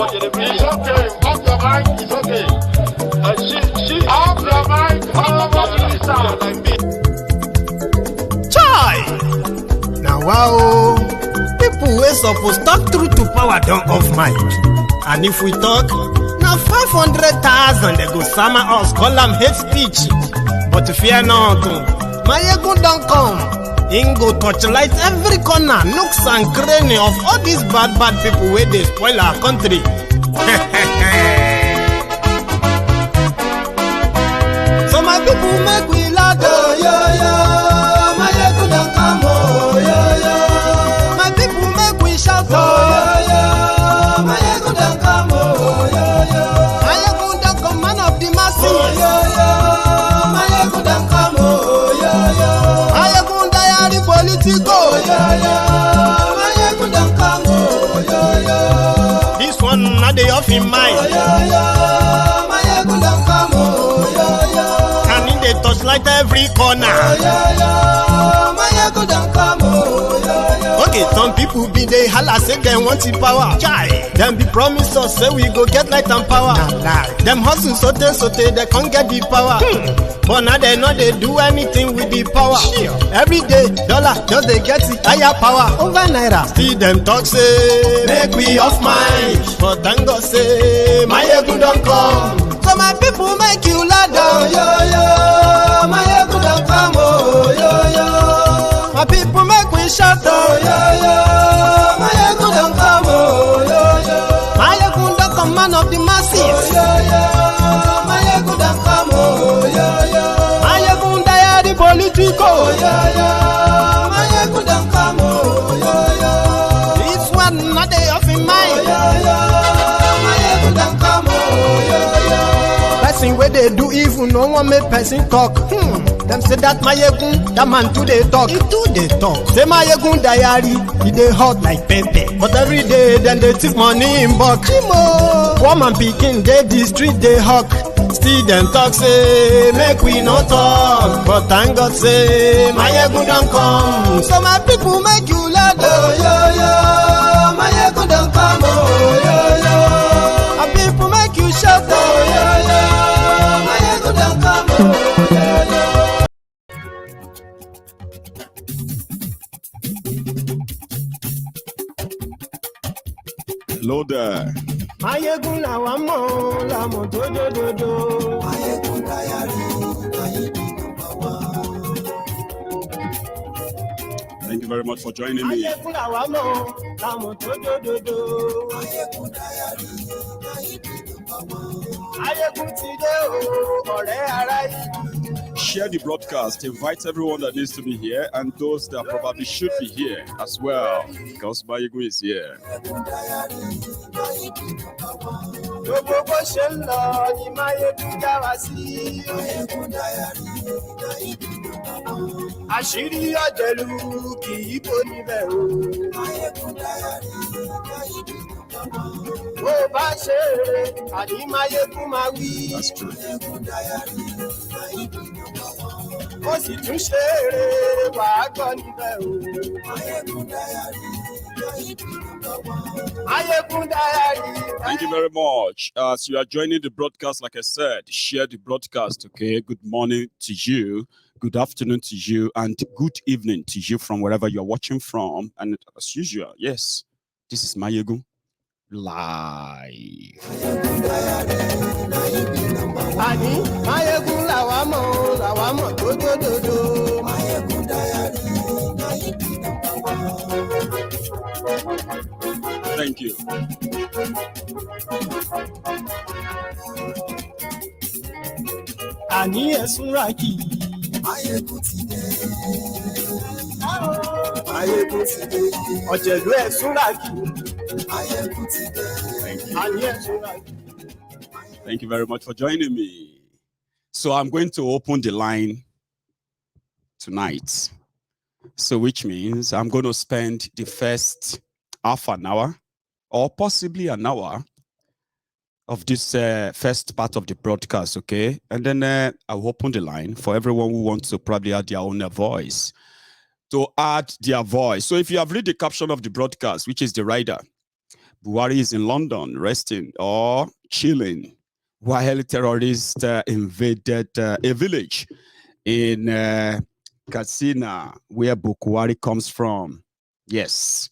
It's okay. Off your mic. It's okay. Off your mic. Chai! Now wow, people wey suppose talk truth to power don't off mic. And if we talk, now 500,000 they go summer us call them hate speech. But fear not, my ego don't come. Ingo torchlight every corner, nooks and cranny of all these bad people where they spoil our country. So my people make we laugh, oh, yo. My ego don't come, oh, yo. My people make we shout, oh, yo. My ego don't come, oh, yo. My ego don't come, man of the masses, oh, yo. My ego don't come, oh, yo. My ego die politico, oh, yo. My ego don't come, oh, yo. This one not the off in mind, oh, yo. My ego don't come, oh, yo. Can in the touchlight every corner, oh, yo. My ego don't come, oh, yo. Okay, some people be they holla say they want the power. Chai, them be promise us say we go get light and power. Them hustle so they can't get the power. But now they know they do anything with the power. Every day, dollar just they get the higher power over naira. See them talk say make we off mind, but thank God say my ego don't come. So my people make you lie down, yo. My ego don't come, oh, yo. My people make we shout, oh, yo. My ego don't come, oh, yo. My ego don't come, man of the masses, oh, yo. My ego don't come, oh, yo. My ego die the politico, oh, yo. My ego don't come, oh, yo. This one not they off in mind, oh, yo. My ego don't come, oh, yo. Person where they do evil, no one make person talk. Them say that my yegun, that man too they talk. He too they talk. Say my yegun diary, he they hot like pepper. But every day then they take money in bulk. Poor man picking, they the street they hawk. Still them talk say make we not talk. But thank God say my yegun don't come. So my people make you laugh, oh, yo. My yegun don't come, oh, yo. My people make you shout, oh, yo. My yegun don't come, oh, yo. Hello there. Mayegun la wa mo la mo dododo. Mayegun diary, Thank you very much for joining me. Mayegun la wa mo la mo dododo. Mayegun ti de o, ọ̀rẹ́ ara yìí. Share the broadcast. Invite everyone that needs to be here and those that probably should be here as well, because Mayegun is here. Gbogbo bó ṣe ń lọ ni Mayegun já wa sí. Àṣírí ọ̀jẹ̀lú kì í bò níbẹ̀ o. Bó bá ṣe eré, àní Mayegun máa wí. That's true. Ó sì tún ṣe eré, wàá gbọ́ níbẹ̀ o. Mayegun diary. Thank you very much. As you are joining the broadcast, like I said, share the broadcast, okay? Good morning to you, good afternoon to you, and good evening to you from wherever you're watching from. And as usual, yes, this is Mayegun live. Àní Mayegun làwa mọ̀ dódódódó. Mayegun diary. Thank you. Àní ẹ̀sùn ràkì. Mayegun ti dé. Mayegun ti dé. Ọ̀jẹ̀lú ẹ̀sùn ràkì. Mayegun ti dé. Àní ẹ̀sùn ràkì. Thank you very much for joining me. So I'm going to open the line tonight. So which means I'm going to spend the first half an hour or possibly an hour of this first part of the broadcast, okay? And then I'll open the line for everyone who wants to probably add their own voice. To add their voice. So if you have read the caption of the broadcast, which is the rider, Buhari is in London resting or chilling while terrorists invaded a village in Katsina, where Buhari comes from. Yes.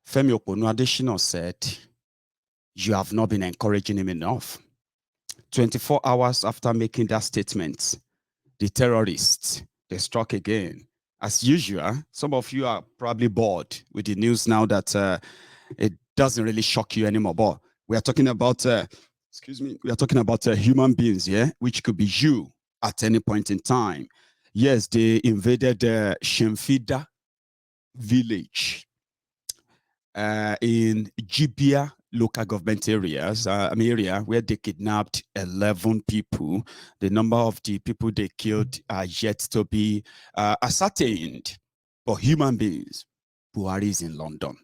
Femi Oponu said, you have not been encouraging him enough. 24 hours after making that statement, the terrorists, they struck again. As usual, some of you are probably bored with the news now that it doesn't really shock you anymore. But we are talking about, we are talking about human beings, yeah, which could be you at any point in time. Yes, they invaded Shemfida village in Jibia local government areas, area where they kidnapped 11 people. The number of the people they killed are yet to be ascertained. But human beings, Buhari is in London.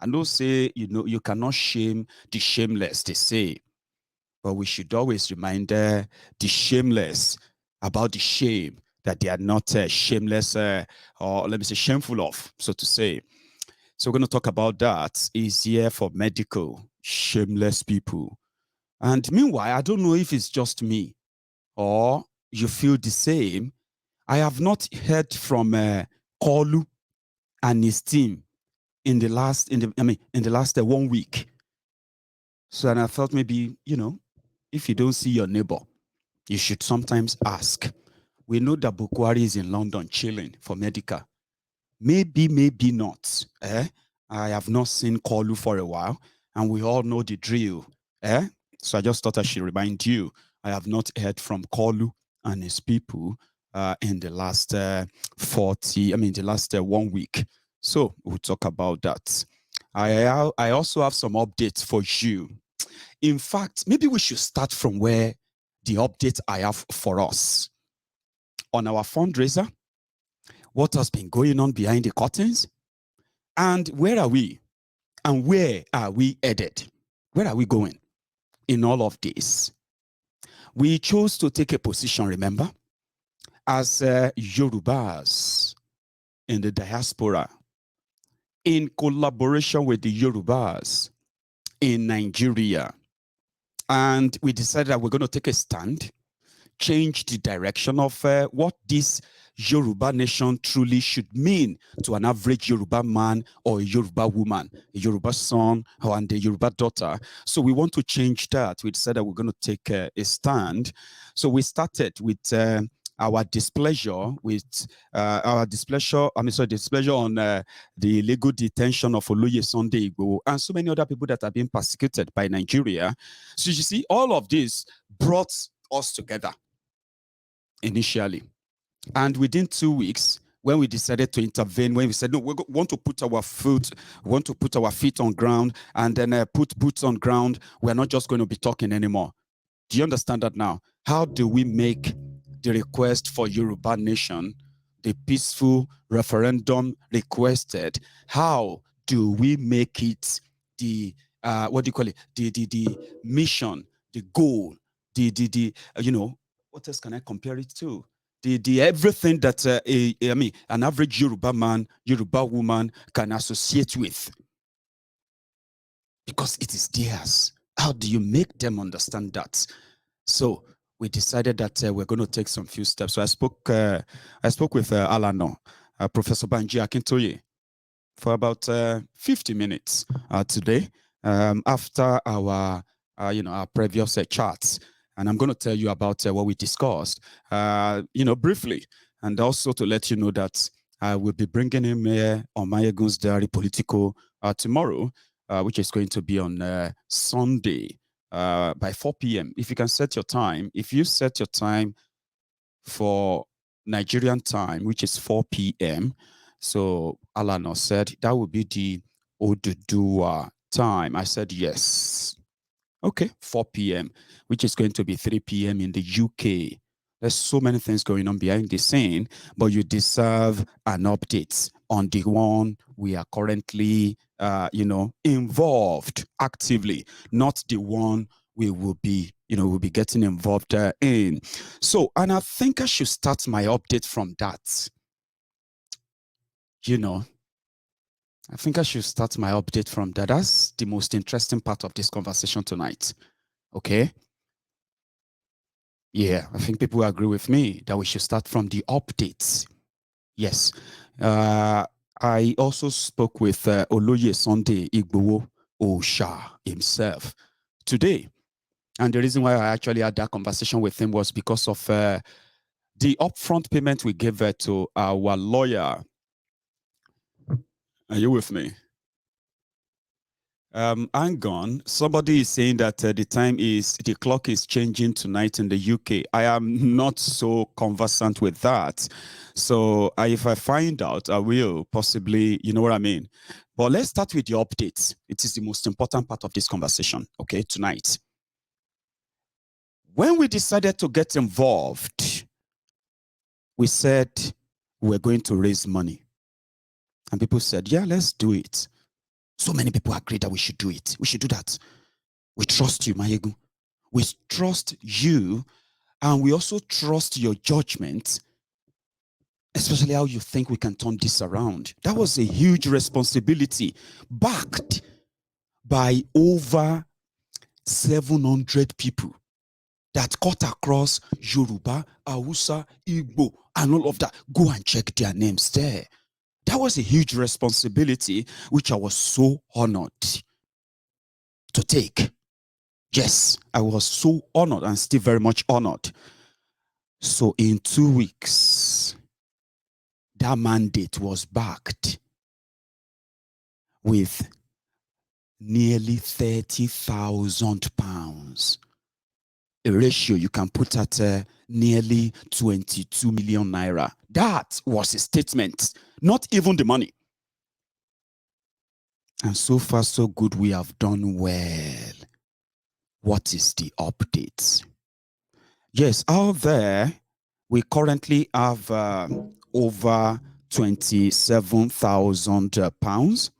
And they'll say, you cannot shame the shameless, they say. But we should always remind the shameless about the shame that they are not shameless or let me say shameful of, so to say. So we're going to talk about that. Is here for medical, shameless people. And meanwhile, I don't know if it's just me or you feel the same. I have not heard from Kolu and his team in the last 1 week. So and I felt maybe, if you don't see your neighbor, you should sometimes ask. We know that Buhari is in London chilling for medical. Maybe not. I have not seen Kolu for a while, and we all know the drill. So I just thought I should remind you, I have not heard from Kolu and his people in the last the last 1 week. So we'll talk about that. I also have some updates for you. In fact, maybe we should start from where the update I have for us. On our fundraiser, what has been going on behind the curtains, and where are we, and where are we headed? Where are we going in all of this? We chose to take a position, remember, as Yorubas in the diaspora, in collaboration with the Yorubas in Nigeria. And we decided that we're going to take a stand, change the direction of what this Yoruba nation truly should mean to an average Yoruba man or a Yoruba woman, a Yoruba son and a Yoruba daughter. So we want to change that. We decided we're going to take a stand. So we started with our displeasure displeasure on the illegal detention of Oloye Sunday Igboho and so many other people that are being persecuted by Nigeria. So you see, all of this brought us together initially. And within 2 weeks, when we decided to intervene, when we said, no, we want to put our feet on ground and then put boots on ground, we're not just going to be talking anymore. Do you understand that now? How do we make the request for Yoruba nation, the peaceful referendum requested, how do we make it the, the mission, the goal, what else can I compare it to? The everything that an average Yoruba man, Yoruba woman can associate with, because it is theirs. How do you make them understand that? So we decided that we're going to take some few steps. So I spoke with Alano, Professor Banji Akintoye, for about 50 minutes today after our previous chats. And I'm going to tell you about what we discussed, briefly, and also to let you know that I will be bringing him here on Mayegun's Diary Political tomorrow, which is going to be on Sunday by 4 p.m. If you can set your time, if you set your time for Nigerian time, which is 4 p.m., so Alano said that would be the Oduduwa time. I said yes. Okay, 4 p.m., which is going to be 3 p.m. in the UK. There's so many things going on behind the scene, but you deserve an update on the one we are currently, involved actively, not the one we will be, we'll be getting involved in. So, and I think I should start my update from that. I think I should start my update from that. That's the most interesting part of this conversation tonight. Okay? Yeah, I think people agree with me that we should start from the updates. Yes. I also spoke with Oloye Sunday Igbowo Osha himself today. And the reason why I actually had that conversation with him was because of the upfront payment we gave to our lawyer. Are you with me? Hang on. Somebody is saying that the clock is changing tonight in the UK. I am not so conversant with that. So if I find out, I will possibly, you know what I mean? But let's start with the updates. It is the most important part of this conversation, okay, tonight. When we decided to get involved, we said we're going to raise money. And people said, yeah, let's do it. So many people agreed that we should do it. We should do that. We trust you, Mayegu. We trust you, and we also trust your judgment, especially how you think we can turn this around. That was a huge responsibility, backed by over 700 people that cut across Yoruba, Hausa, Igbo, and all of that. Go and check their names there. That was a huge responsibility, which I was so honored to take. Yes, I was so honored and still very much honored. So in 2 weeks, that mandate was backed with nearly £30,000. A ratio you can put at nearly 22 million naira. That was a statement, not even the money. And so far, so good, we have done well. What is the update? Yes, out there, we currently have over £27,000.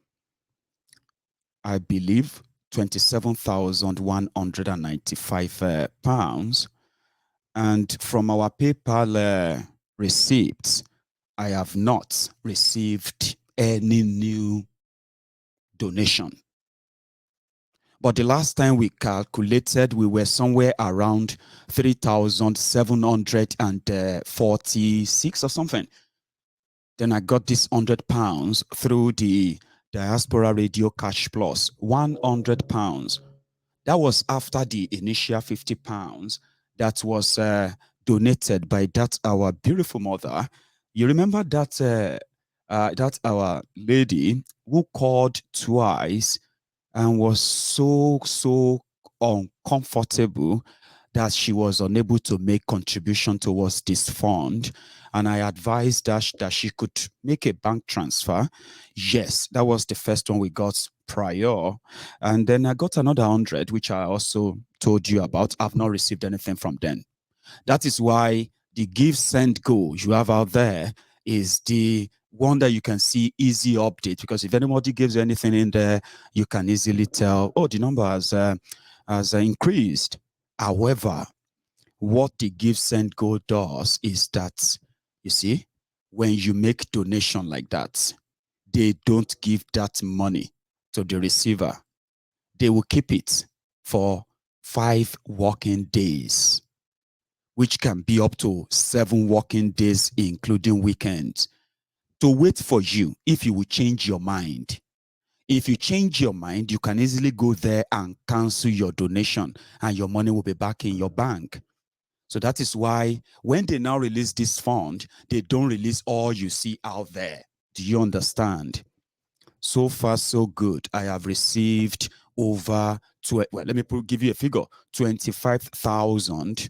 I believe £27,195. And from our PayPal receipts, I have not received any new donation. But the last time we calculated, we were somewhere around 3,746 or something. Then I got this £100 through the Diaspora Radio Cash Plus, £100. That was after the initial £50 that was donated by that our beautiful mother. You remember that that our lady who called twice and was so uncomfortable that she was unable to make contribution towards this fund. And I advised her that she could make a bank transfer. Yes, that was the first one we got prior. And then I got another 100, which I also told you about. I've not received anything from them. That is why the give, send, go you have out there is the one that you can see easy update, because if anybody gives anything in there, you can easily tell, oh, the number has increased. However, what the give, send, go does is that, you see, when you make donation like that, they don't give that money to the receiver. They will keep it for 5 working days, which can be up to 7 working days, including weekends, to wait for you if you will change your mind. If you change your mind, you can easily go there and cancel your donation, and your money will be back in your bank. So that is why when they now release this fund, they don't release all you see out there. Do you understand? So far, so good. I have received over, let me give you a figure, 25,000.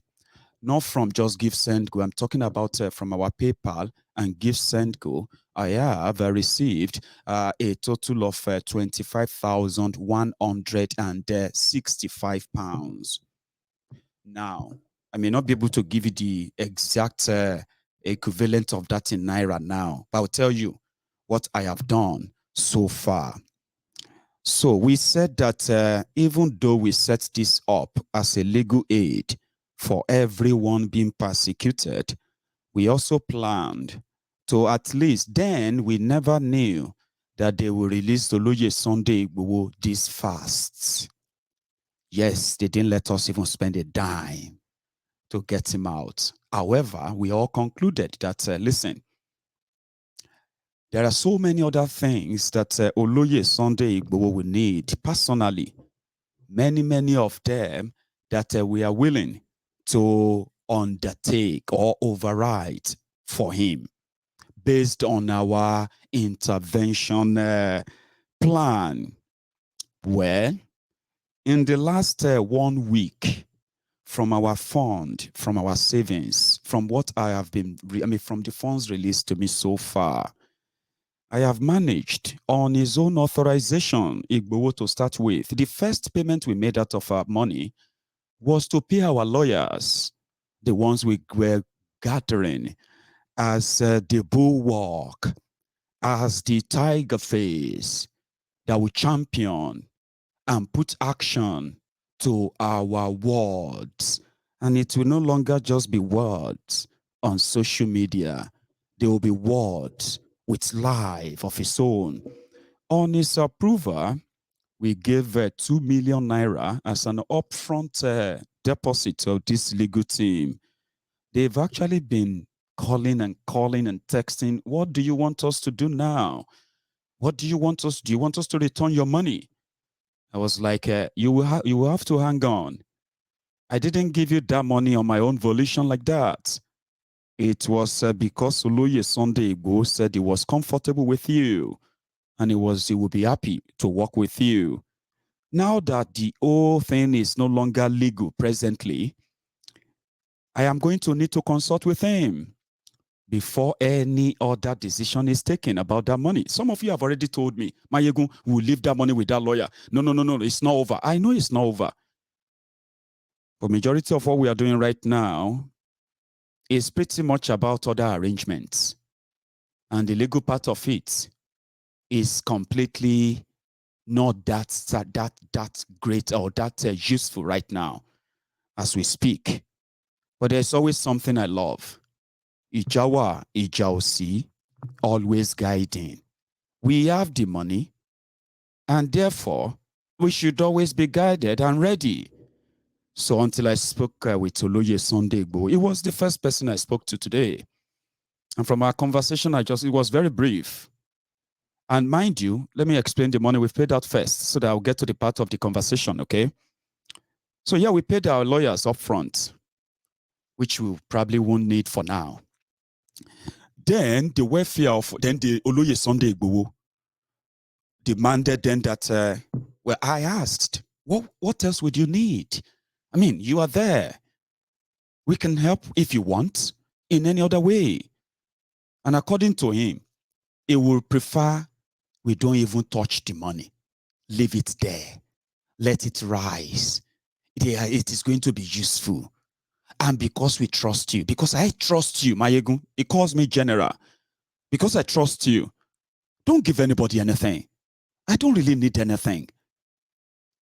Not from just Give Send Go. I'm talking about from our PayPal and Give Send Go. I have received a total of £25,165. Now, I may not be able to give you the exact equivalent of that in Naira now, but I'll tell you what I have done so far. So we said that even though we set this up as a legal aid for everyone being persecuted, we also planned to at least, then we never knew that they will release Oloye Sunday Igboho this fast. Yes, they didn't let us even spend a dime to get him out. However, we all concluded that, listen, there are so many other things that Oloye Sunday Igboho will need personally. Many of them that we are willing to undertake or override for him based on our intervention plan. Well, in the last 1 week, from our fund, from our savings, from what I have been, from the funds released to me so far, I have managed on his own authorization, Igboho to start with. The first payment we made out of our money was to pay our lawyers, the ones we were gathering as the bulwark, as the tiger face that will champion and put action to our words. And it will no longer just be words on social media. There will be words with life of its own. On his approval, we gave 2 million naira as an upfront deposit of this legal team. They've actually been calling and texting. What do you want us to do now? What do you want us? Do you want us to return your money? I was like, you will have to hang on. I didn't give you that money on my own volition like that. It was because Oloye Sunday Igboho said he was comfortable with you and he would be happy to work with you. Now that the whole thing is no longer legal presently, I am going to need to consult with him before any other decision is taken about that money. Some of you have already told me, Mayegun, we'll leave that money with that lawyer. No, it's not over. I know it's not over. But majority of what we are doing right now is pretty much about other arrangements. And the legal part of it is completely not that great or that useful right now as we speak. But there's always something I love. Ijawa, Ijausi, always guiding. We have the money, and therefore, we should always be guided and ready. So until I spoke with Oloye Sunday Igboho, it was the first person I spoke to today. And from our conversation, it was very brief. And mind you, let me explain the money we've paid out first so that I'll get to the part of the conversation, okay? So yeah, we paid our lawyers up front, which we probably won't need for now. Then the welfare of the Oloye Sunday Igboho demanded then that, well, I asked, what else would you need? I mean, you are there. We can help if you want in any other way. And according to him, he would prefer we don't even touch the money. Leave it there. Let it rise. It is going to be useful. And because we trust you, because I trust you, Mayegun, he calls me general. Because I trust you, don't give anybody anything. I don't really need anything.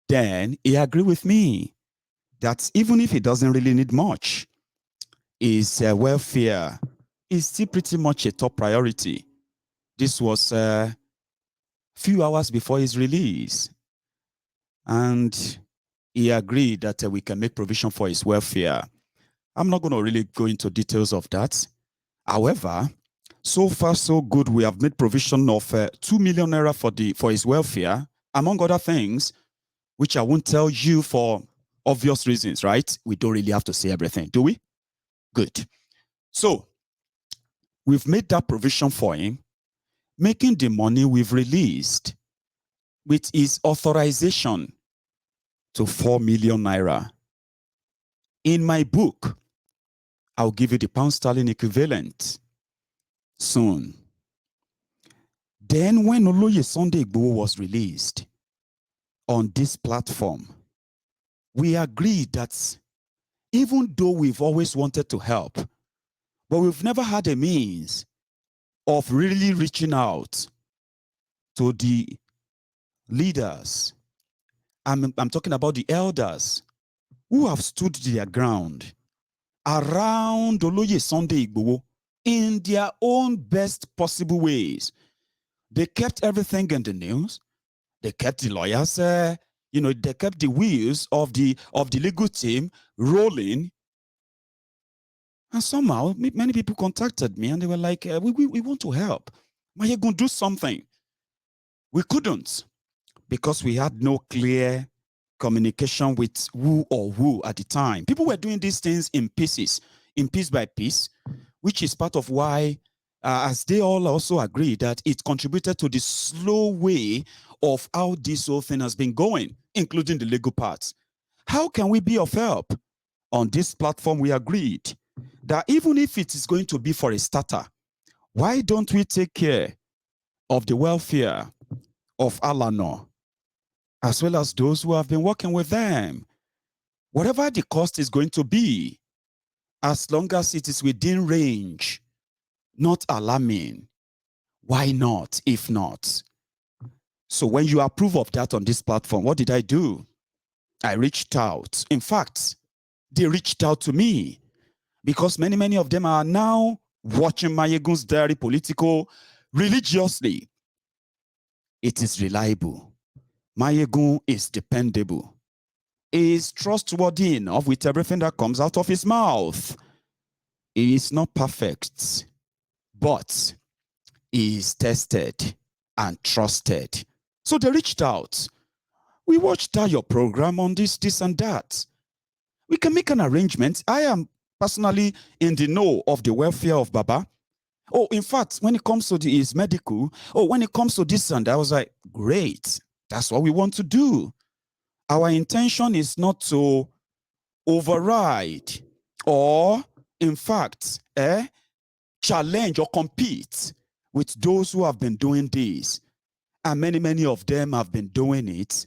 Then he agreed with me that even if he doesn't really need much, his welfare is still pretty much a top priority. This was a few hours before his release. And he agreed that we can make provision for his welfare. I'm not going to really go into details of that. However, so far so good. We have made provision of 2 million naira for his welfare, among other things, which I won't tell you for obvious reasons, right? We don't really have to say everything, do we? Good. So we've made that provision for him, making the money we've released with his authorization to 4 million naira. In my book, I'll give you the pound sterling equivalent soon. Then when Oloye Sunday Igboho was released on this platform, we agreed that even though we've always wanted to help, but we've never had a means of really reaching out to the leaders. I'm talking about the elders who have stood their ground around Oloye Sunday Igboho in their own best possible ways. They kept everything in the news. They kept the lawyers, they kept the wheels of the legal team rolling. And somehow, many people contacted me and they were like, we want to help. Mayegun, do something. We couldn't because we had no clear communication with who at the time. People were doing these things in pieces, in piece by piece, which is part of why, as they all also agree, that it contributed to the slow way of how this whole thing has been going, including the legal parts. How can we be of help? On this platform, we agreed that even if it is going to be for a starter, why don't we take care of the welfare of Alano, as well as those who have been working with them? Whatever the cost is going to be, as long as it is within range, not alarming, why not, if not? So when you approve of that on this platform, what did I do? I reached out. In fact, they reached out to me because many of them are now watching Mayegun's diary political religiously. It is reliable. Mayegun is dependable. He is trustworthy enough with everything that comes out of his mouth. He is not perfect, but he is tested and trusted. So they reached out. We watched your program on this and that. We can make an arrangement. I am personally in the know of the welfare of Baba. Oh, in fact, when it comes to his medical, when it comes to this and that, I was like, great. That's what we want to do. Our intention is not to override or, in fact, challenge or compete with those who have been doing this. And many of them have been doing it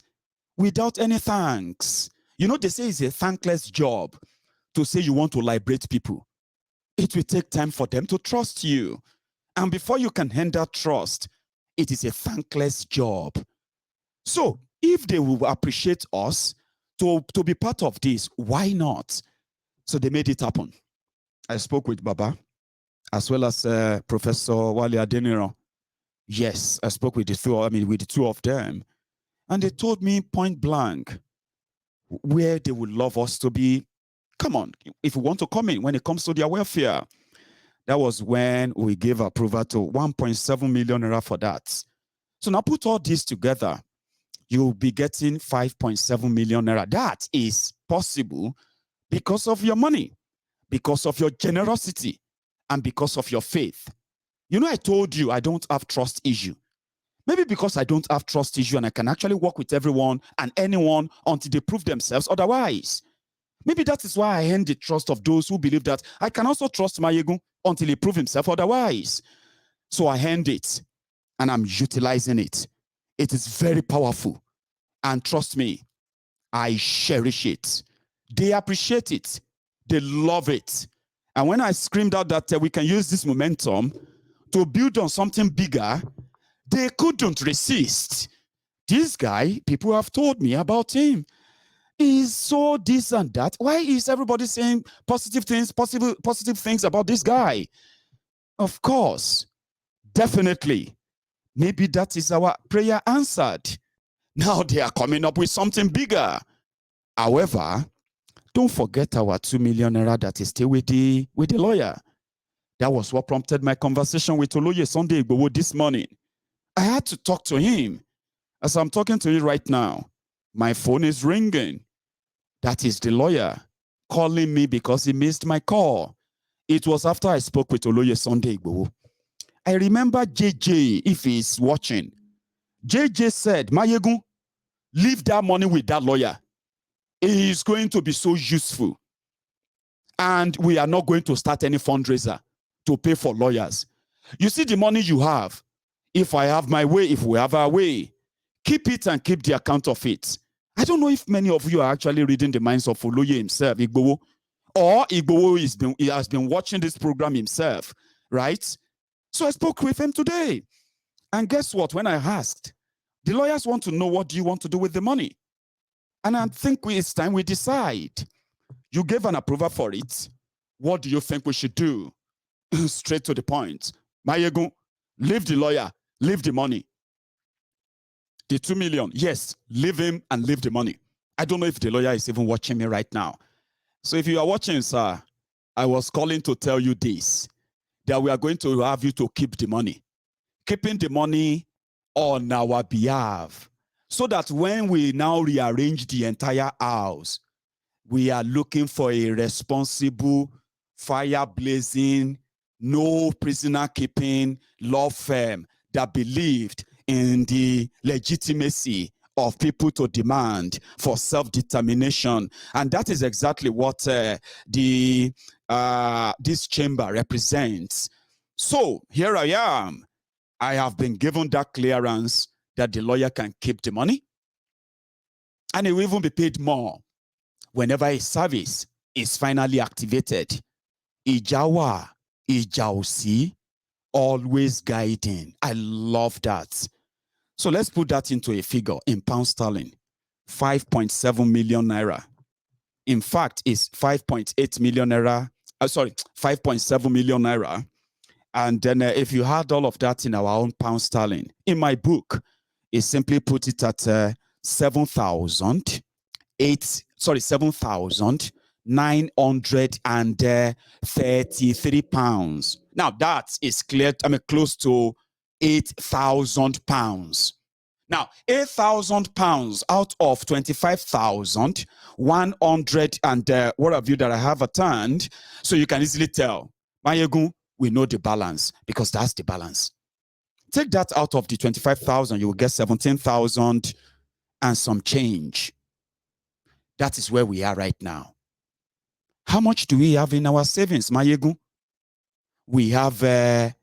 without any thanks. You know, they say it's a thankless job to say you want to liberate people. It will take time for them to trust you. And before you can hand that trust, it is a thankless job. So if they will appreciate us to be part of this, why not? So they made it happen. I spoke with Baba, as well as Professor Wale Adeniro. Yes, I spoke with the two of them. And they told me point blank where they would love us to be. Come on, if we want to come in when it comes to their welfare. That was when we gave approval to 1.7 million naira for that. So now put all this together, you'll be getting 5.7 million naira. That is possible because of your money, because of your generosity, and because of your faith. You know, I told you I don't have trust issue. Maybe because I don't have trust issue and I can actually work with everyone and anyone until they prove themselves otherwise. Maybe that is why I earn the trust of those who believe that I can also trust Mayegun until he proves himself otherwise. So I earned it and I'm utilizing it. It is very powerful. And trust me, I cherish it. They appreciate it. They love it. And when I screamed out that we can use this momentum to build on something bigger, they couldn't resist. This guy, people have told me about him. He's so this and that. Why is everybody saying positive things about this guy? Of course, definitely. Maybe that is our prayer answered. Now they are coming up with something bigger. However, don't forget our 2 million naira that is still with the lawyer. That was what prompted my conversation with Oloye Sunday Igboho this morning. I had to talk to him. As I'm talking to you right now, my phone is ringing. That is the lawyer calling me because he missed my call. It was after I spoke with Oloye Sunday Igboho. I remember JJ, if he's watching. JJ said, Mayegun, leave that money with that lawyer. He is going to be so useful. And we are not going to start any fundraiser to pay for lawyers. You see the money you have. If I have my way, if we have our way, keep it and keep the account of it. I don't know if many of you are actually reading the minds of Oloye himself, Igboho, or Igboho has been watching this program himself, right? So I spoke with him today. And guess what? When I asked, the lawyers want to know, what do you want to do with the money? And I think it's time we decide. You gave an approval for it. What do you think we should do? Straight to the point. Mayegun, leave the lawyer. Leave the money. The 2 million, yes, leave him and leave the money. I don't know if the lawyer is even watching me right now. So if you are watching, sir, I was calling to tell you this, that we are going to have you to keep the money. Keeping the money on our behalf, so that when we now rearrange the entire house, we are looking for a responsible, fire blazing, no prisoner keeping law firm that believed in the legitimacy of people to demand for self-determination. And that is exactly what this chamber represents. So here I am. I have been given that clearance that the lawyer can keep the money, and he will even be paid more whenever his service is finally activated. Ijawa, Ijausi, always guiding. I love that. So let's put that into a figure in pound sterling. 5.7 million naira. In fact, it's 5.8 million naira. 5.7 million naira. And then if you had all of that in our own pound sterling, in my book, it simply put it at 7,933 pounds. Now that is clear. I mean, close to 8,000 pounds. Now, 8,000 pounds out of 25,100 and what have you that I have atturned. So you can easily tell, Mayegun, we know the balance because that's the balance. Take that out of the 25,000, you will get 17,000 and some change. That is where we are right now. How much do we have in our savings, Mayegun? We have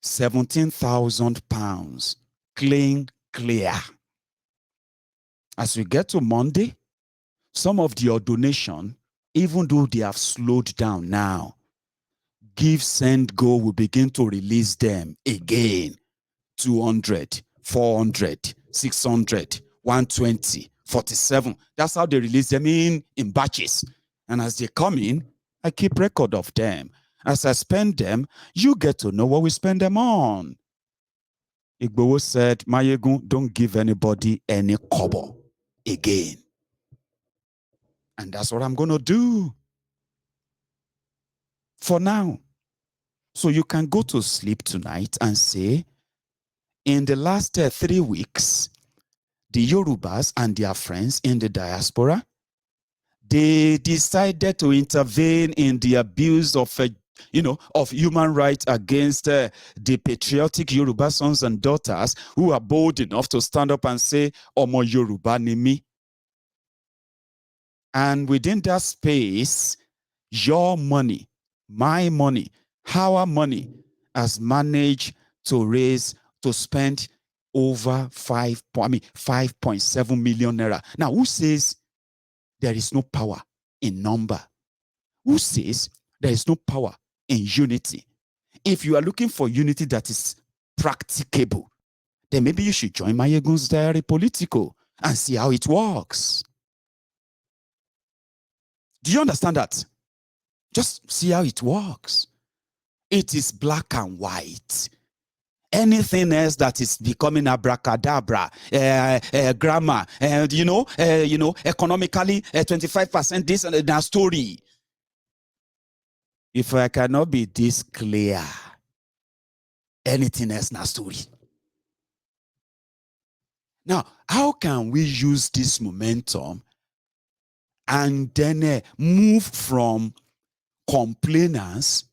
17,000 pounds, clear. As we get to Monday, some of your donation, even though they have slowed down now, Give, Send, Go will begin to release them again. 200, 400, 600, 120, 47. That's how they release them in batches. And as they come in, I keep record of them. As I spend them, you get to know what we spend them on. Igboho said, Mayegun, don't give anybody any kobo again. And that's what I'm going to do for now. So you can go to sleep tonight and say, in the last 3 weeks, the Yorubas and their friends in the diaspora, they decided to intervene in the abuse of human rights against the patriotic Yoruba sons and daughters who are bold enough to stand up and say, Omo Yoruba ni mi. And within that space, your money, my money, our money has managed to spend over 5.7 million naira. Now, who says there is no power in number? Who says there is no power in unity? If you are looking for unity that is practicable, then maybe you should join Mayegun's Diary Politico and see how it works. Do you understand that? Just see how it works. It is black and white. Anything else that is becoming abracadabra, grammar, and economically 25% this and that story. If I cannot be this clear, anything else na story. Now, how can we use this momentum and then move from complainers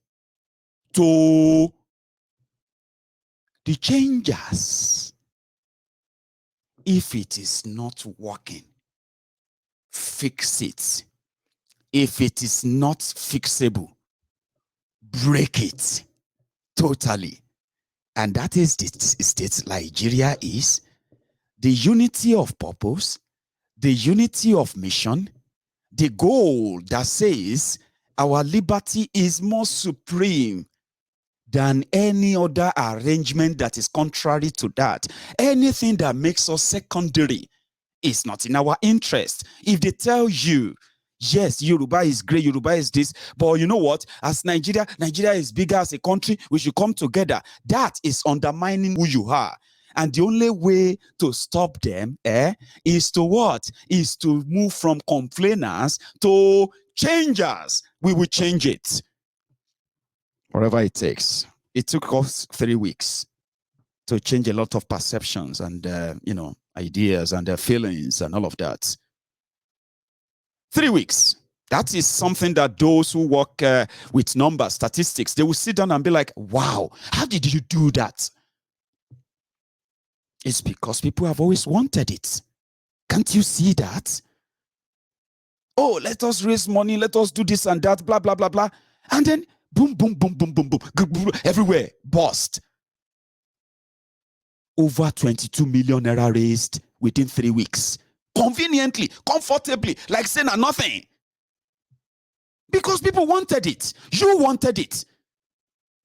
to the changers? If it is not working, fix it. If it is not fixable, break it totally. And that is the state Nigeria is. The unity of purpose, the unity of mission, the goal that says our liberty is more supreme than any other arrangement that is contrary to that. Anything that makes us secondary is not in our interest. If they tell you Yes, Yoruba is great, Yoruba is this, but you know what? As Nigeria is bigger as a country, we should come together. That is undermining who you are. And the only way to stop them is to what? Is to move from complainers to changers. We will change it. Whatever it takes. It took us 3 weeks to change a lot of perceptions and, ideas and feelings and all of that. 3 weeks. That is something that those who work with numbers, statistics, they will sit down and be like, wow, how did you do that? It's because people have always wanted it. Can't you see that? Oh, let us raise money, let us do this and that, blah, blah, blah, blah. And then boom, boom, boom, boom, boom, boom, everywhere, burst. Over 22 million naira raised within 3 weeks. Conveniently, comfortably, like saying nothing. Because people wanted it. You wanted it.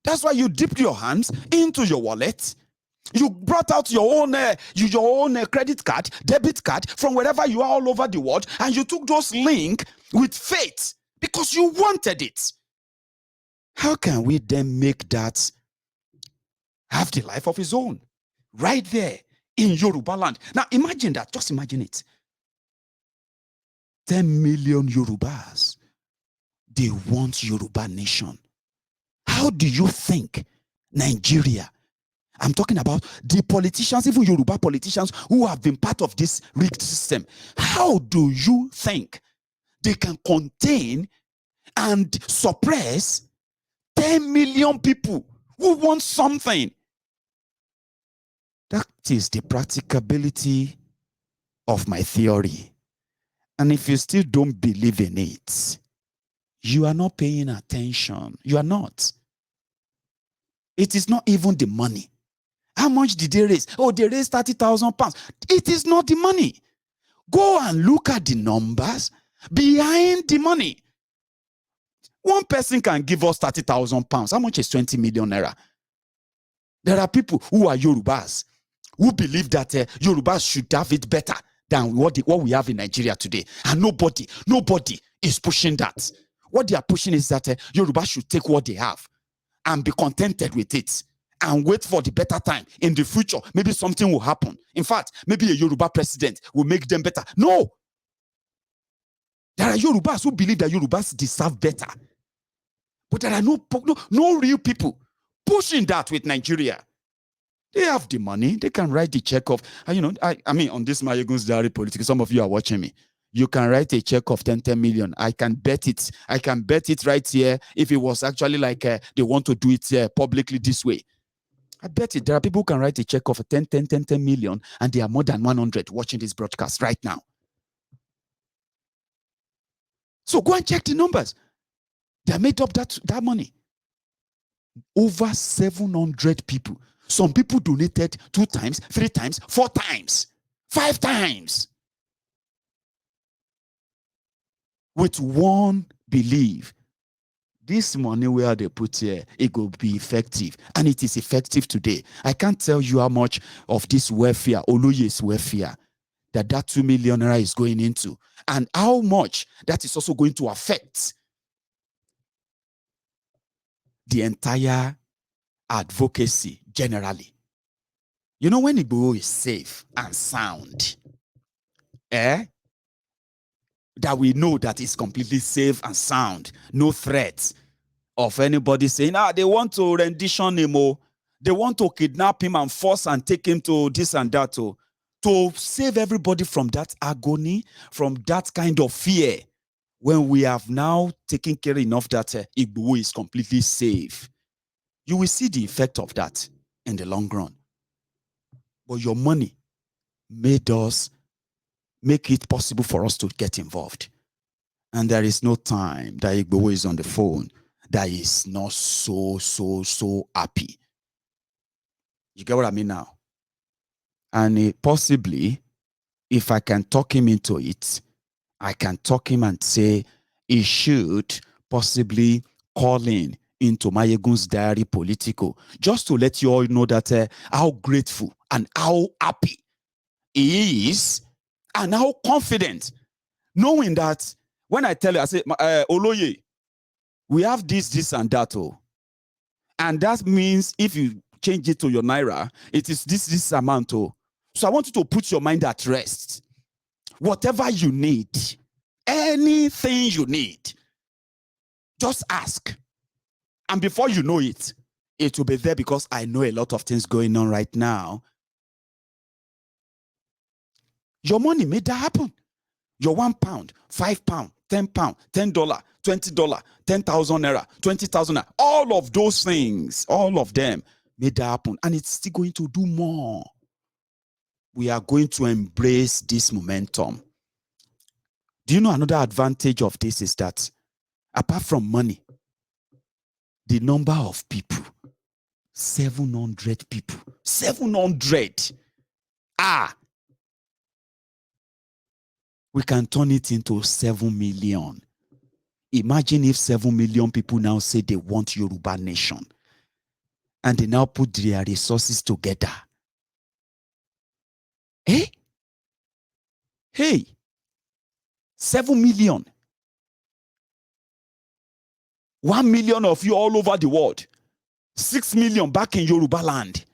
That's why you dipped your hands into your wallet. You brought out your own credit card, debit card from wherever you are all over the world, and you took those links with faith because you wanted it. How can we then make that have the life of its own? Right there in Yoruba land. Now imagine that. Just imagine it. 10 million Yorubas. They want Yoruba nation. How do you think Nigeria, I'm talking about the politicians, even Yoruba politicians who have been part of this rigged system, how do you think they can contain and suppress 10 million people who want something? That is the practicability of my theory. And if you still don't believe in it, you are not paying attention. You are not. It is not even the money. How much did they raise? Oh, they raised 30,000 pounds. It is not the money. Go and look at the numbers behind the money. One person can give us 30,000 pounds. How much is 20 million naira? There are people who are Yorubas who believe that Yorubas should have it better than what we have in Nigeria today. And nobody is pushing that. What they are pushing is that Yorubas should take what they have and be contented with it and wait for the better time. In the future, maybe something will happen. In fact, maybe a Yoruba president will make them better. No. There are Yorubas who believe that Yorubas deserve better. But there are no real people pushing that with Nigeria. They have the money. They can write the check of, I mean, on this Mayegun's Diary Politics, some of you are watching me. You can write a check of 10 million. I can bet it. I can bet it right here if it was actually like they want to do it publicly this way. I bet it. There are people who can write a check of 10 million and they are more than 100 watching this broadcast right now. So go and check the numbers. They made up that money. Over 700 people. Some people donated 2 times, 3 times, 4 times, 5 times. With one belief, this money where they put here, it will be effective. And it is effective today. I can't tell you how much of this welfare, Oloye's welfare, that 2 million naira is going into. And how much that is also going to affect the entire advocacy generally. You know, when Igboho is safe and sound, that we know that it's completely safe and sound, no threat of anybody saying, they want to rendition him, or they want to kidnap him and force and take him to this and that, to save everybody from that agony, from that kind of fear. When we have now taken care enough that Igboho is completely safe, you will see the effect of that in the long run. But your money made us make it possible for us to get involved. And there is no time that Igboho is on the phone that is not so happy. You get what I mean now? And possibly, if I can talk him into it, I can talk him and say he should possibly call into Mayegun's Diary Political, just to let you all know that how grateful and how happy he is and how confident, knowing that When I tell you, I say, Oloye, we have this, and that. Oh. And that means if you change it to your Naira, it is this amount. Oh. So I want you to put your mind at rest. Whatever you need, anything you need, just ask. And before you know it, it will be there, because I know a lot of things going on right now. Your money made that happen. Your £1, £5, £10, $10, $20, 10,000 naira, 20,000 naira, all of those things, all of them made that happen. And it's still going to do more. We are going to embrace this momentum. Do you know another advantage of this is that apart from money, the number of people, 700 people, 700. We can turn it into 7 million. Imagine if 7 million people now say they want Yoruba nation, and they now put their resources together. Hey, 7 million. 1 million of you all over the world. 6 million back in Yoruba land.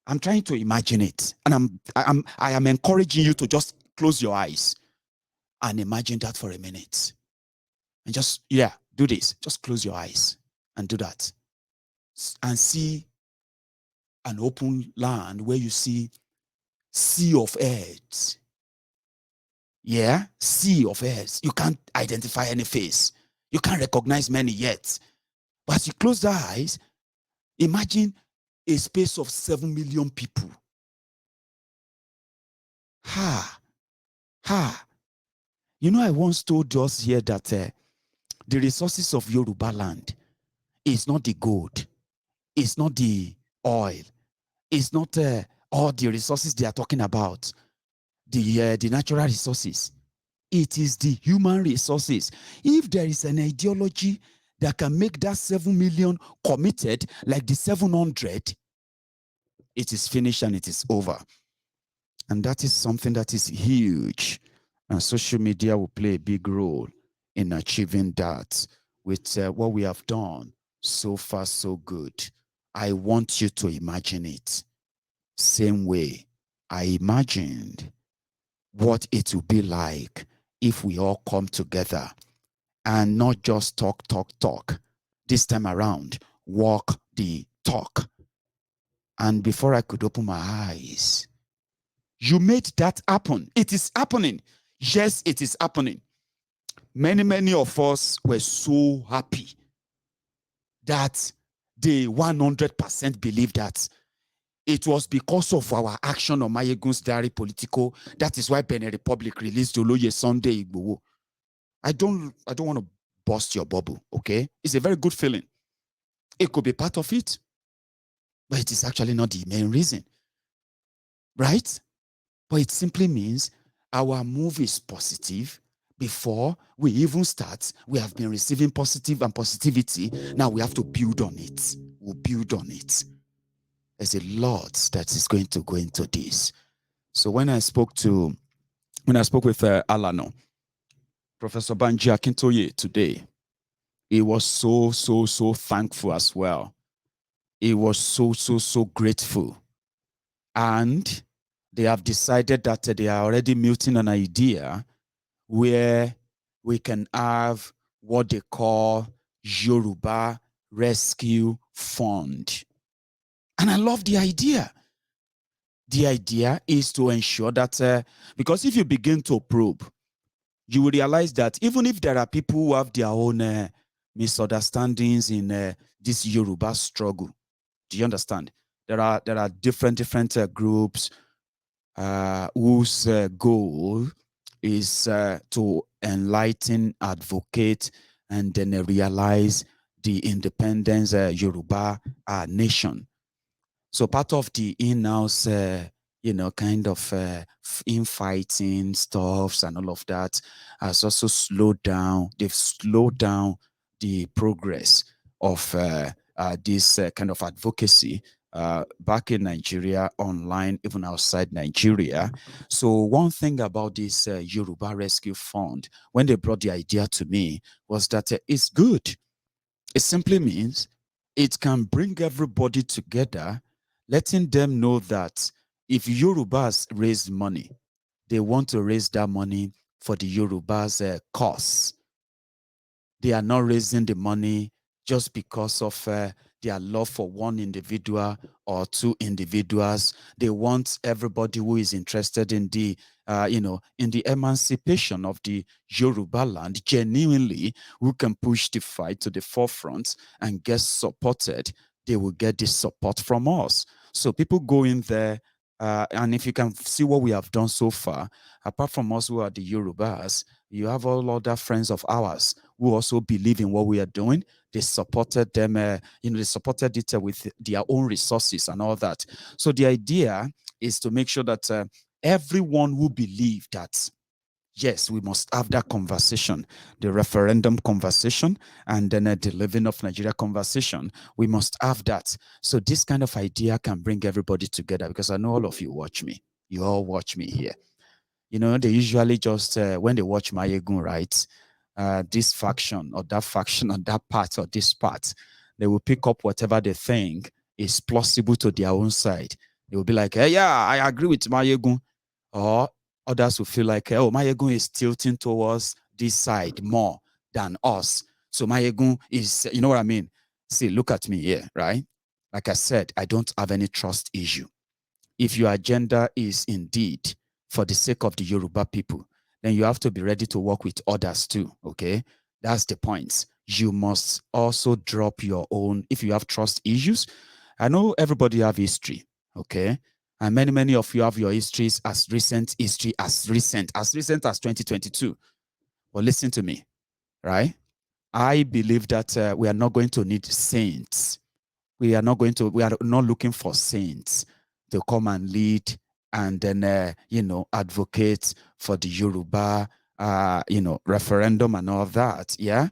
I'm trying to imagine it, and I am encouraging you to just close your eyes and imagine that for a minute. And just, do this. Just close your eyes and do that. And see an open land where you see sea of heads. Yeah, sea of heads. You can't identify any face. You can't recognize many yet. But as you close the eyes, imagine a space of 7 million people. You know, I once told us here that the resources of Yoruba land is not the gold, it's not the oil, it's not all the resources they are talking about, the natural resources. It is the human resources. If there is an ideology that can make that 7 million committed like the 700, it is finished and it is over. And that is something that is huge. And social media will play a big role in achieving that. With what we have done so far, so good. I want you to imagine it. Same way I imagined what it would be like if we all come together and not just talk. This time around, walk the talk. And before I could open my eyes, you made that happen. It is happening. Yes, it is happening. Many of us were so happy that they 100% believe that it was because of our action on Mayegun's Diary Politico. That is why Benin Republic released Oloye Sunday Igboho. I don't want to burst your bubble, okay? It's a very good feeling. It could be part of it, but it is actually not the main reason, right? But it simply means our move is positive. Before we even start, we have been receiving positive and positivity. Now we have to build on it. We'll build on it. There's a lot that is going to go into this. So when I spoke with Alano, Professor Banji Akintoye today, he was so thankful as well. He was so grateful. And they have decided that they are already muting an idea where we can have what they call Yoruba Rescue Fund. And I love the idea. The idea is to ensure that, because if you begin to probe, you will realize that even if there are people who have their own misunderstandings in this Yoruba struggle, do you understand? There are different groups whose goal is to enlighten, advocate, and then realize the independence Yoruba nation. So part of the in-house, kind of infighting stuffs and all of that has also slowed down. They've slowed down the progress of this kind of advocacy back in Nigeria, online, even outside Nigeria. So one thing about this Yoruba Rescue Fund, when they brought the idea to me, was that it's good. It simply means it can bring everybody together, letting them know that if Yorubas raise money, they want to raise that money for the Yorubas' cause. They are not raising the money just because of their love for one individual or two individuals. They want everybody who is interested in the, in the emancipation of the Yoruba land, genuinely, who can push the fight to the forefront and get supported. They will get this support from us. So people go in there, and if you can see what we have done so far, apart from us who are the Yorubas, you have all other friends of ours who also believe in what we are doing. They supported them, they supported it with their own resources and all that. So the idea is to make sure that everyone who believes that, yes, we must have that conversation, the referendum conversation, and then the Living of Nigeria conversation. We must have that. So this kind of idea can bring everybody together, because I know all of you watch me. You all watch me here. You know, they usually just, when they watch Mayegun, right, this faction or that part or this part, they will pick up whatever they think is plausible to their own side. They will be like, hey, yeah, I agree with Mayegun. Or others will feel like, oh, Mayegun is tilting towards this side more than us. So Mayegun is, you know what I mean? See, look at me here, right? Like I said, I don't have any trust issue. If your agenda is indeed for the sake of the Yoruba people, then you have to be ready to work with others too, okay? That's the point. You must also drop your own, if you have trust issues. I know everybody have history, okay? And many of you have your histories as recent as 2022. But listen to me, right? I believe that we are not going to need saints. We are not looking for saints to come and lead and then, advocate for the Yoruba, referendum and all that. Yeah.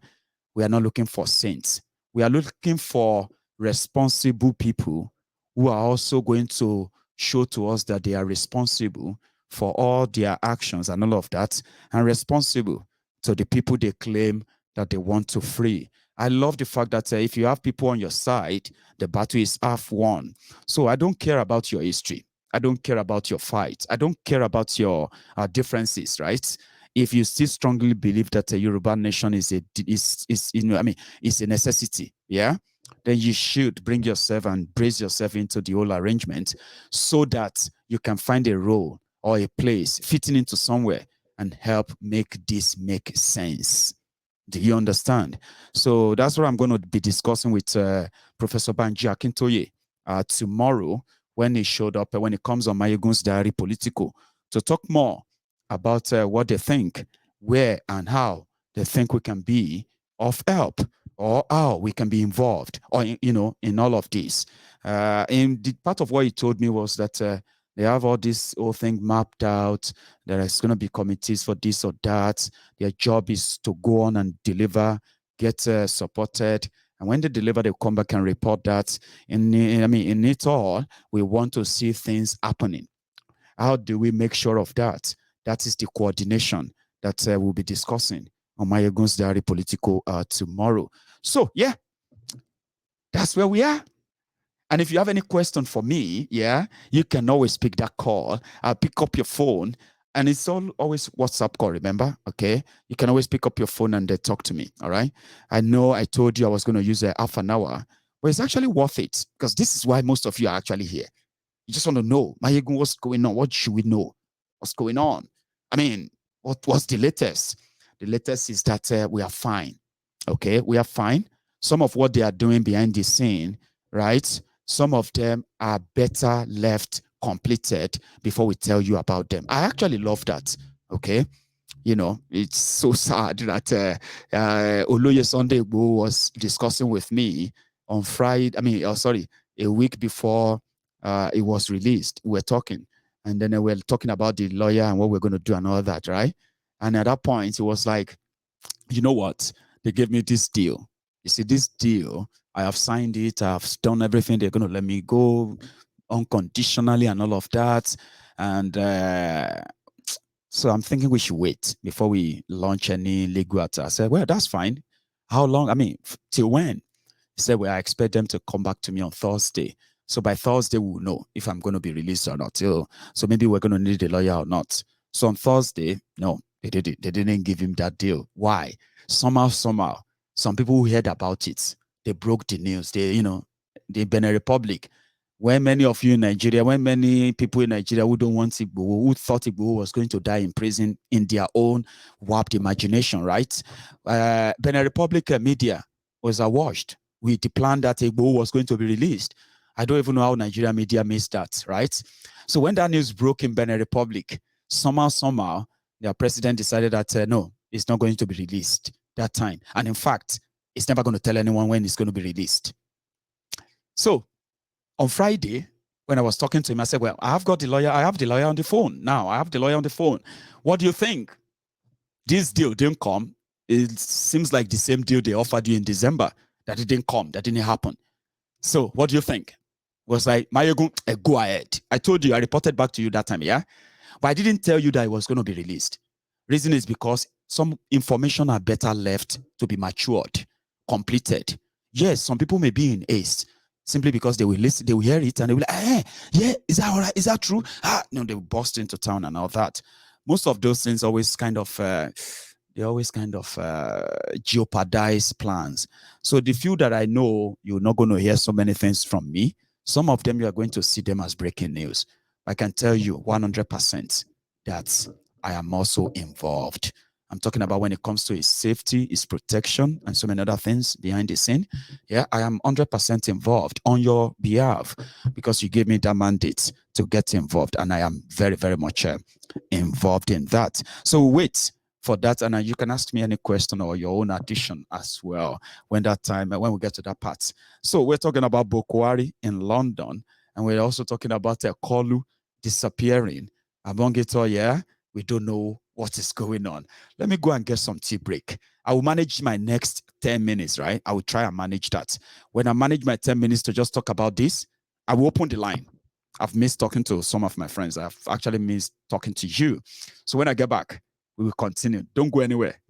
We are not looking for saints. We are looking for responsible people who are also going to show to us that they are responsible for all their actions and all of that, and responsible to the people they claim that they want to free. I love the fact that if you have people on your side, the battle is half won. So I don't care about your history. I don't care about your fight. I don't care about your differences, right? If you still strongly believe that a Yoruba nation is a necessity, yeah, then you should bring yourself and brace yourself into the whole arrangement so that you can find a role or a place fitting into somewhere and help make this make sense. Do you understand? So that's what I'm going to be discussing with Professor Banji Akintoye tomorrow when he showed up, when it comes on Mayegun's Diary Politico, to talk more about what they think, where and how they think we can be of help, or how we can be involved, or in all of this. And the part of what he told me was that they have all this whole thing mapped out. There is going to be committees for this or that. Their job is to go on and deliver, get supported. And when they deliver, they come back and report that. In it all, we want to see things happening. How do we make sure of that? That is the coordination that we'll be discussing on Mayegun's Diary Politico tomorrow. So, yeah, that's where we are. And if you have any question for me, yeah, you can always pick that call. I'll pick up your phone. And it's always WhatsApp call, remember? Okay. You can always pick up your phone and talk to me. All right. I know I told you I was going to use half an hour, but it's actually worth it, because this is why most of you are actually here. You just want to know, Mayegun, what's going on? What should we know? What's going on? I mean, what's the latest? The latest is that we are fine. Okay. We are fine. Some of what they are doing behind the scene, right? Some of them are better left completed before we tell you about them. I actually love that. Okay. It's so sad that Oloye Sunday was discussing with me on Friday. A week before it was released. We were talking, and then we were talking about the lawyer and what we're going to do and all that, right? And at that point, it was like, you know what? They gave me this deal. You see, this deal, I have signed it, I've done everything. They're going to let me go unconditionally and all of that. And so I'm thinking we should wait before we launch any legal attack. I said, well, that's fine. How long? I mean, till when? He said, well, I expect them to come back to me on Thursday. So by Thursday, we'll know if I'm going to be released or not. So maybe we're going to need a lawyer or not. So on Thursday, no, they didn't give him that deal. Why? Somehow, some people who heard about it, they broke the news. The Benin Republic, when many of you in Nigeria, when many people in Nigeria who don't want Igboho, who thought Igboho was going to die in prison in their own warped imagination, right? Benin Republic media was awash with the plan that Igboho was going to be released. I don't even know how Nigeria media missed that, right? So when that news broke in Benin Republic, somehow, their president decided that, no, it's not going to be released that time. And in fact, it's never going to tell anyone when it's going to be released. So on Friday, when I was talking to him, I said, well, I have the lawyer on the phone. Now, I have the lawyer on the phone. What do you think? This deal didn't come. It seems like the same deal they offered you in December. That it didn't come. That didn't happen. So what do you think? Was like, Mayego, go ahead. I told you, I reported back to you that time, yeah? But I didn't tell you that it was going to be released. Reason is because some information are better left to be matured, completed. Yes, some people may be in haste simply because they will listen, they will hear it and they will like, yeah, is that all right? Is that true? No, they will burst into town and all that. Most of those things always kind of, jeopardize plans. So the few that I know, you're not going to hear so many things from me. Some of them, you are going to see them as breaking news. I can tell you 100% that I am also involved. I'm talking about when it comes to his safety, his protection, and so many other things behind the scene. Yeah, I am 100% involved on your behalf because you gave me that mandate to get involved, and I am very, very much involved in that. So wait for that, and you can ask me any question or your own addition as well when we get to that part. So we're talking about Buhari in London, and we're also talking about Kolu disappearing. Among it all, yeah, we don't know what is going on. Let me go and get some tea break. I will manage my next 10 minutes, right? I will try and manage that. When I manage my 10 minutes to just talk about this, I will open the line. I've missed talking to some of my friends. I've actually missed talking to you. So when I get back, we will continue. Don't go anywhere.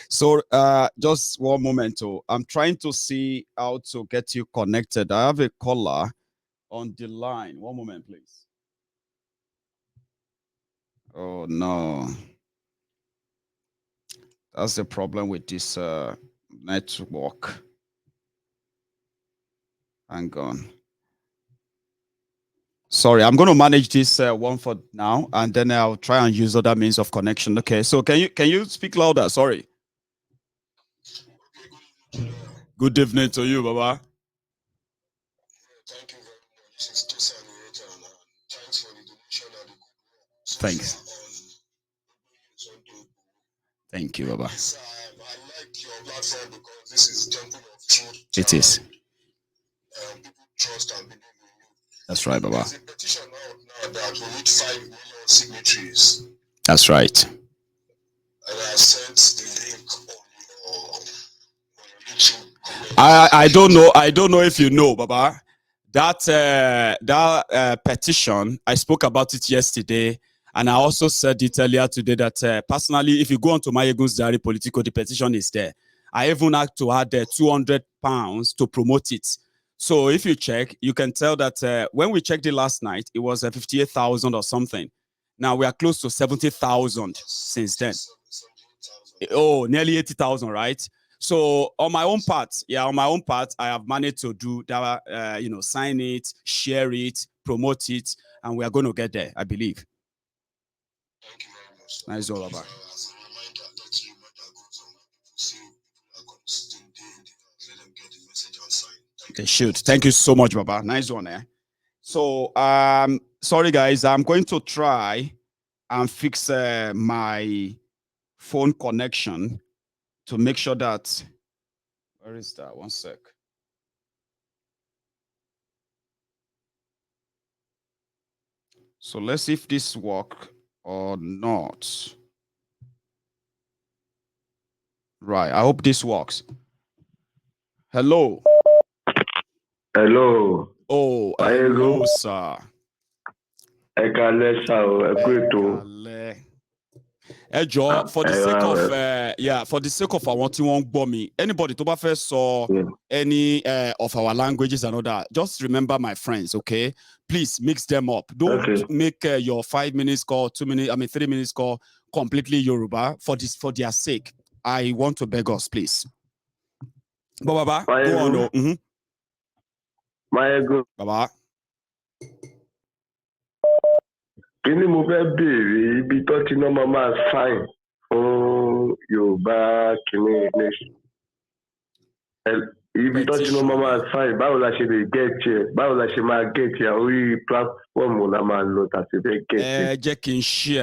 So just one moment. I'm trying to see how to get you connected. I have a caller on the line. One moment, please. Oh no. That's the problem with this network. Hang on. Sorry, I'm going to manage this one for now, and then I'll try and use other means of connection. Okay, so can you speak louder? Sorry. Good evening to you, Baba. Thank you very much. This is Jesse and thanks for the donation and the good work. Thanks. Thank you, Baba. Yes, I like your platform because this is Temple of Truth. It is. People trust and believe in you. That's right, Baba. There's a petition out now that will need 5 million signatories. That's right. And I sent the link on your YouTube. I don't know if you know, Baba. That petition, I spoke about it yesterday, and I also said it earlier today that personally, if you go onto Mayegun's Diary Politico, the petition is there. I even had to add £200 to promote it. So if you check, you can tell that when we checked it last night, it was 58,000 or something. Now we are close to 70,000 since then. Oh, nearly 80,000, right? So on my own part, I have managed to do that, sign it, share it, promote it, and we are going to get there, I believe. Thank you very much. Nice all about. As a reminder, let your mother go to see people are consistent let them get the message and sign. They should. Thank you so much, Baba. Nice one, eh? So, sorry guys, I'm going to try and fix my phone connection to make sure that, where is that? One sec. So let's see if this works or not. Right, I hope this works. Hello. Hello. Oh, hello, sir. For the sake of I want to bomb me. Anybody to first saw any of our languages and all that, just remember my friends, okay? Please mix them up. Don't make your 5 minutes call, 2 minutes, 3 minutes call completely Yoruba for their sake. I want to beg us, please. Baba, go on. Baba. Kí ni mo fẹ́ béèrè ibi tó ti ná máa sign fún Yorùbá kìíní nation? Ibi tó ti ná máa sign báwo la ṣe lè get here? Báwo la ṣe máa get here? Orí platform la máa lò tàbí fẹ́ get here? Jẹ́ kí n share.